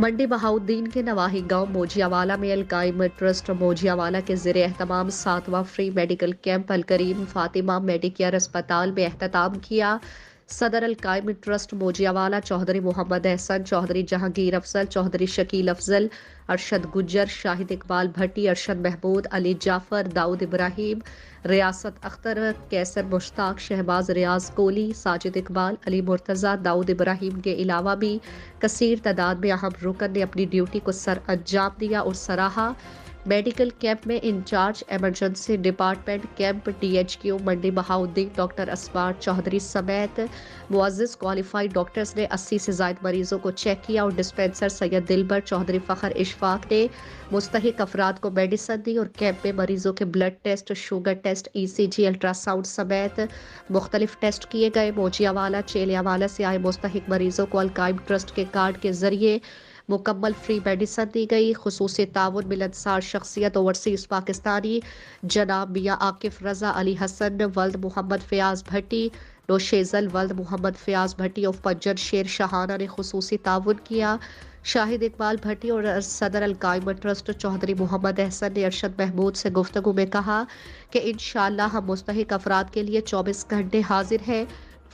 मंडी बहाउद्दीन के नवाही गांव मोजियावाला में अलकाइम ट्रस्ट मोजियावाला के ज़ेर एहतमाम 7वां free medical camp Alkarim Fatima medicare अस्पताल में एहतताम किया। सदर अलकाइम ट्रस्ट मोजियावाला चौधरी मोहम्मद एहसन, चौधरी जहांगीर अफजल, चौधरी शकील अफजल, अरशद गुज्जर, शाहिद इकबाल भट्टी, अरशद महमूद, अली जाफर, दाऊद इब्राहिम, रियासत अख्तर, कैसर मुश्ताक, शहबाज रियाज कोली, साजिद इकबाल, अली मुर्तज़ा, दाऊद इब्राहिम के अलावा भी कसीर तादाद में अहम रुकन ने अपनी ड्यूटी को सर अंजाम दिया और सराहा। मेडिकल कैंप में in charge emergency department camp DHQ Mandi Bahauddin doctor Aswar Chaudhry समेत मुअज़्ज़िज़ क्वालिफाइड डॉक्टर्स ने 80 से ज़ायद मरीजों को चेक किया और डिस्पेंसर सैयद दिलबर चौधरी फ़खर इशफाक ने मुस्तहिक अफराद को मेडिसिन दी और कैंप में मरीजों के blood test, sugar test, ECG, ultrasound समेत मुख्तलिफ टेस्ट किए गए। मोजियावाला चेलियावाला से आए मुस्तहिक मरीजों को अलकाइम ट्रस्ट के कार्ड के जरिए मुकम्मल फ्री मेडिसिन दी गई। खुसूसी ताउन मिलनसार शख्सियत ओवरसीज पाकिस्तानी जनाब मियाँ आकिफ रजा, अली हसन वल्द मोहम्मद फयाज भट्टी, नौशेजल वल्द मोहम्मद फयाज भट्टी ऑफ पंजन शेर शाहाना ने खुसूसी ताउन किया। शाहिद इकबाल भट्टी और सदर अलकाइम ट्रस्ट चौधरी मोहम्मद एहसन ने अरशद महमूद से गुफ्तगू में कहा कि इंशाअल्लाह हम मुस्तहिक अफराद के लिए 24 घंटे हाजिर हैं।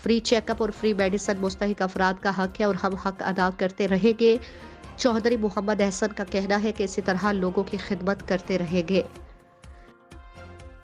फ्री चेकअप और फ्री मेडिसिन मुस्तहिक अफराद का हक है और हम हक अदा करते रहेंगे। चौधरी मोहम्मद एहसन का कहना है कि इसी तरह लोगों की खिदमत करते रहेंगे।